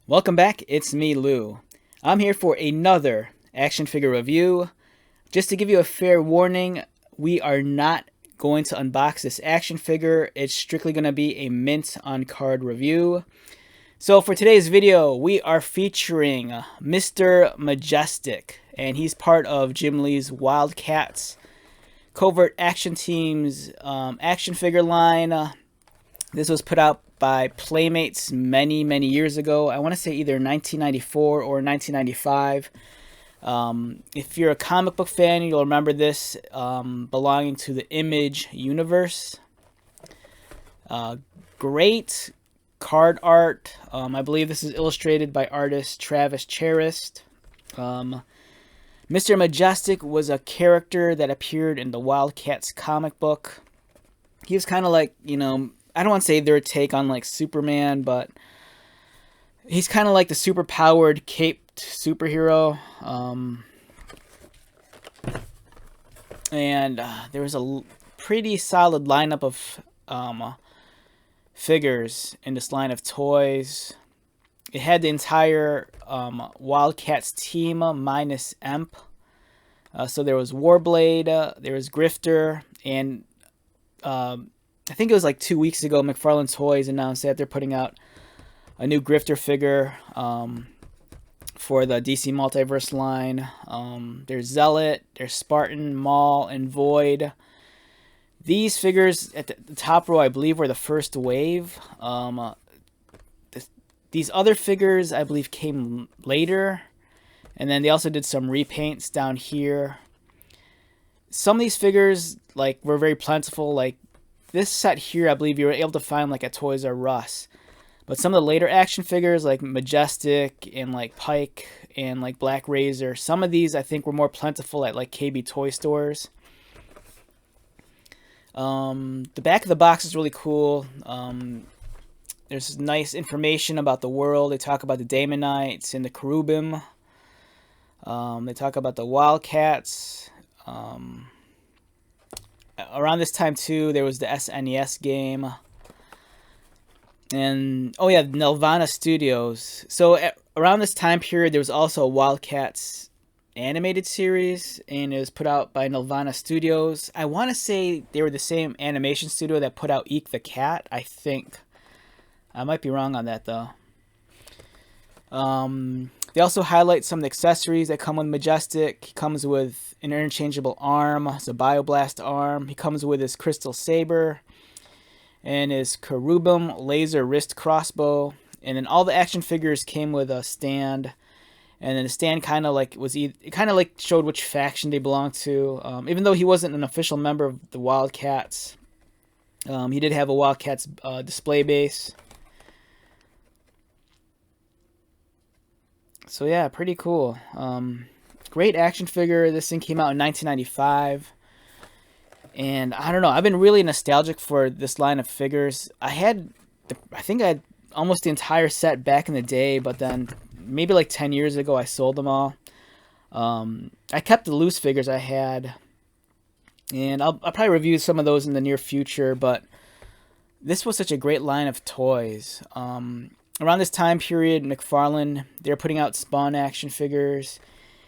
Welcome back, it's me, Lou. I'm here for another action figure review. Just to give you a fair warning, we are not going to unbox this action figure. It's strictly going to be a mint on card review. So for today's video, we are featuring Mr. Majestic, and he's part of Jim Lee's WildC.A.T.s Covert Action Team's action figure line. This was put out by Playmates many years ago. I want to say either 1994 or 1995. If you're a comic book fan, you'll remember this belonging to the Image universe. Great card art. I believe this is illustrated by artist Travis Charest. Mr. Majestic was a character that appeared in the WildC.A.T.s comic book. He was kind of like, I don't want to say their take on like Superman, but he's kind of like the super powered caped superhero. And there was a pretty solid lineup of figures in this line of toys. It had the entire WildC.A.T.s team minus Emp. So there was Warblade, there was Grifter, and I think it was like 2 weeks ago, McFarlane Toys announced that they're putting out a new Grifter figure for the DC Multiverse line. There's Zealot, there's Spartan, Maul, and Void. These figures at the top row, I believe, were the first wave. These other figures, I believe, came later. And then they also did some repaints down here. Some of these figures were very plentiful. Like this set here, I believe you were able to find at Toys R Us. But some of the later action figures like Majestic and Pike and Black Razor, some of these I think were more plentiful at KB toy stores. The back of the box is really cool. There's nice information about the world. They talk about the Daemonites and the Cherubim. They talk about the WildC.A.T.s. Around this time too, there was the SNES game. And oh yeah, Nelvana Studios. So around this time period, there was also a WildC.A.T.s animated series, and it was put out by Nelvana Studios. I want to say they were the same animation studio that put out Eek the Cat, I think. I might be wrong on that though. They also highlight some of the accessories that come with Majestic. He comes with an interchangeable arm. It's a Bioblast arm. He comes with his Crystal Saber and his Cherubim laser wrist crossbow. And then all the action figures came with a stand. And then the stand kind of showed which faction they belonged to. Even though he wasn't an official member of the WildC.A.T.s, he did have a WildC.A.T.s display base. So yeah, pretty cool. Great action figure. This thing came out in 1995. And I don't know, I've been really nostalgic for this line of figures. I think I had almost the entire set back in the day, but then maybe 10 years ago I sold them all. I kept the loose figures I had, and I'll probably review some of those in the near future, but this was such a great line of toys. Around this time period, McFarlane, they were putting out Spawn action figures,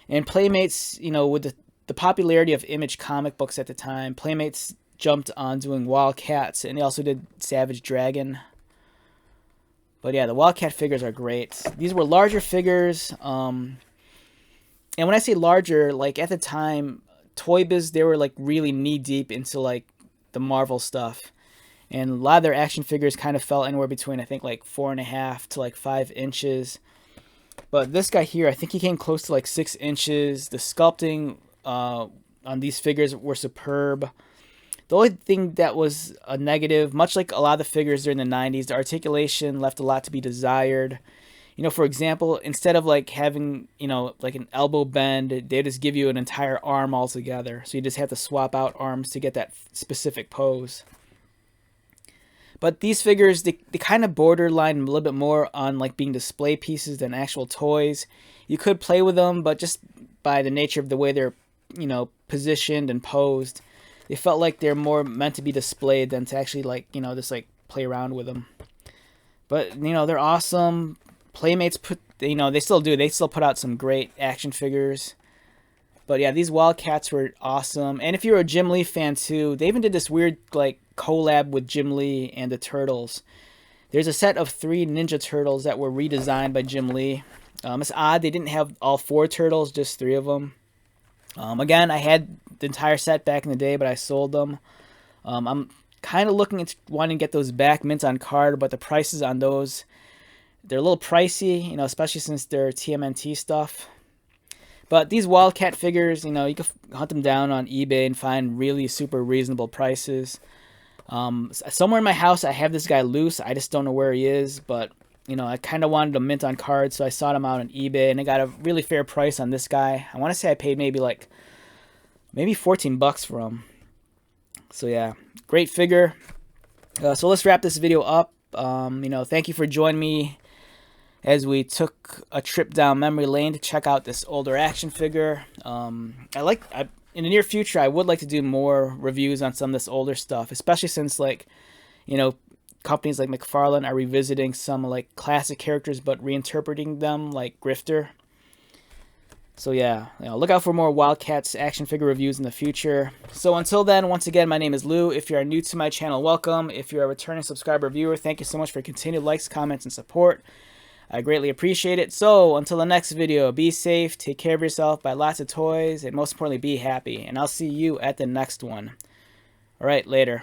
and Playmates, with the popularity of Image comic books at the time, Playmates jumped on doing WildC.A.T.s, and they also did Savage Dragon. But yeah, the WildC.A.T. figures are great. These were larger figures, and when I say larger, at the time, Toy Biz, they were really knee deep into the Marvel stuff. And a lot of their action figures kind of fell anywhere between, I think, 4.5 to 5 inches. But this guy here, I think he came close to 6 inches. The sculpting on these figures were superb. The only thing that was a negative, much like a lot of the figures during the 90s, the articulation left a lot to be desired. For example, instead of having, an elbow bend, they just give you an entire arm altogether. So you just have to swap out arms to get that specific pose. But these figures, they kind of borderline a little bit more on being display pieces than actual toys. You could play with them, but just by the nature of the way they're, positioned and posed, they felt like they're more meant to be displayed than to actually just play around with them. But they're awesome. Playmates put, they still do. They still put out some great action figures. But yeah, these WildC.A.T.s were awesome. And if you're a Jim Lee fan too, they even did this weird like collab with Jim Lee and the Turtles. There's a set of 3 Ninja Turtles that were redesigned by Jim Lee. It's odd they didn't have all 4 turtles, just 3 of them. Again, I had the entire set back in the day, but I sold them. I'm kind of looking at wanting to get those back, mints on card, but the prices on those, they're a little pricey, especially since they're TMNT stuff. But these WildC.A.T. figures, you can hunt them down on eBay and find really super reasonable prices. Somewhere in my house, I have this guy loose. I just don't know where he is, but I kind of wanted a mint on card, so I sought him out on eBay, and I got a really fair price on this guy. I want to say I paid maybe $14 for him. So yeah, great figure. So let's wrap this video up. Thank you for joining me as we took a trip down memory lane to check out this older action figure. In the near future, I would like to do more reviews on some of this older stuff, especially since companies like McFarlane are revisiting some like classic characters but reinterpreting them, like Grifter. So yeah, look out for more WildC.A.T.s action figure reviews in the future. So until then, once again, my name is Lou. If you are new to my channel, welcome. If you're a returning subscriber viewer, thank you so much for continued likes, comments, and support. I greatly appreciate it. So until the next video, be safe, take care of yourself, buy lots of toys, and most importantly, be happy. And I'll see you at the next one. All right, later.